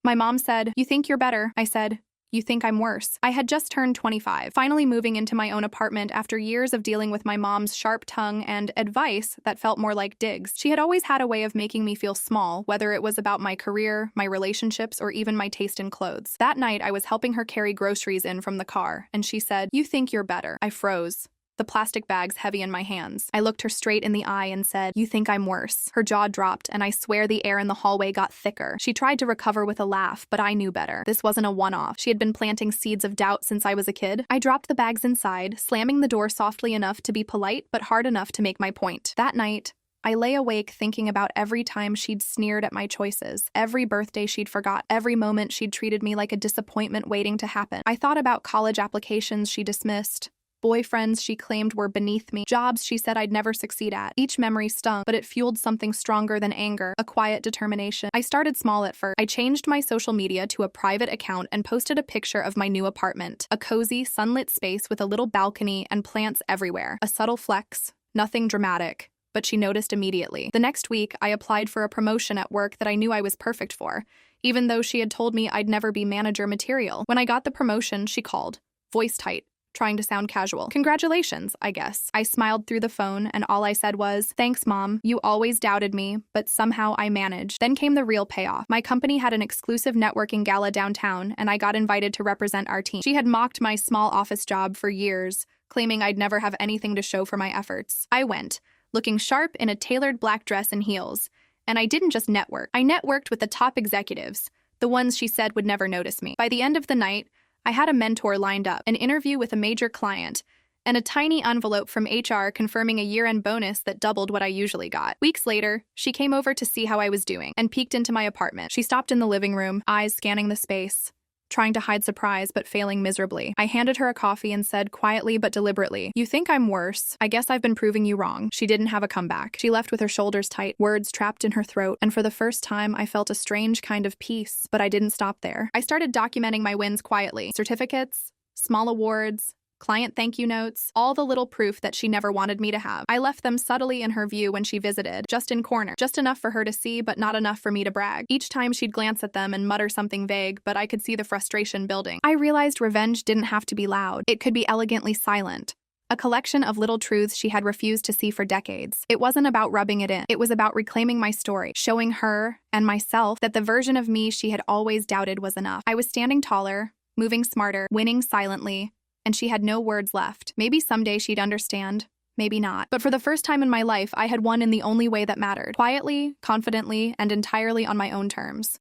My mom said, "You think you're better." I said, "You think I'm worse." I had just turned 25, finally moving into my own apartment after years of dealing with my mom's sharp tongue and advice that felt more like digs. She had always had a way of making me feel small, whether it was about my career, my relationships, or even my taste in clothes. That night, I was helping her carry groceries in from the car, and she said, "You think you're better." I froze, the plastic bags heavy in my hands. I looked her straight in the eye and said, "You think I'm worse." Her jaw dropped, and I swear the air in the hallway got thicker. She tried to recover with a laugh, but I knew better. This wasn't a one-off. She had been planting seeds of doubt since I was a kid. I dropped the bags inside, slamming the door softly enough to be polite, but hard enough to make my point. That night, I lay awake thinking about every time she'd sneered at my choices, every birthday she'd forgot, every moment she'd treated me like a disappointment waiting to happen. I thought about college applications she dismissed, boyfriends she claimed were beneath me, jobs she said I'd never succeed at. Each memory stung, but it fueled something stronger than anger, a quiet determination. I started small at first. I changed my social media to a private account and posted a picture of my new apartment, a cozy, sunlit space with a little balcony and plants everywhere. A subtle flex, nothing dramatic, but she noticed immediately. The next week, I applied for a promotion at work that I knew I was perfect for, even though she had told me I'd never be manager material. When I got the promotion, she called, voice tight, trying to sound casual. "Congratulations, I guess." I smiled through the phone, and all I said was, "Thanks, Mom. You always doubted me, but somehow I managed." Then came the real payoff. My company had an exclusive networking gala downtown, and I got invited to represent our team. She had mocked my small office job for years, claiming I'd never have anything to show for my efforts. I went, looking sharp in a tailored black dress and heels. And I didn't just network. I networked with the top executives, the ones she said would never notice me. By the end of the night, I had a mentor lined up, an interview with a major client, and a tiny envelope from HR confirming a year-end bonus that doubled what I usually got. Weeks later, she came over to see how I was doing and peeked into my apartment. She stopped in the living room, eyes scanning the space, trying to hide surprise but failing miserably. I handed her a coffee and said quietly but deliberately, "You think I'm worse? I guess I've been proving you wrong." She didn't have a comeback. She left with her shoulders tight, words trapped in her throat, and for the first time I felt a strange kind of peace. But I didn't stop there. I started documenting my wins quietly. Certificates, small awards, client thank you notes, all the little proof that she never wanted me to have. I left them subtly in her view when she visited, just in corner, just enough for her to see, but not enough for me to brag. Each time she'd glance at them and mutter something vague, but I could see the frustration building. I realized revenge didn't have to be loud. It could be elegantly silent. A collection of little truths she had refused to see for decades. It wasn't about rubbing it in. It was about reclaiming my story, showing her and myself that the version of me she had always doubted was enough. I was standing taller, moving smarter, winning silently, and she had no words left. Maybe someday she'd understand, maybe not. But for the first time in my life, I had won in the only way that mattered. Quietly, confidently, and entirely on my own terms.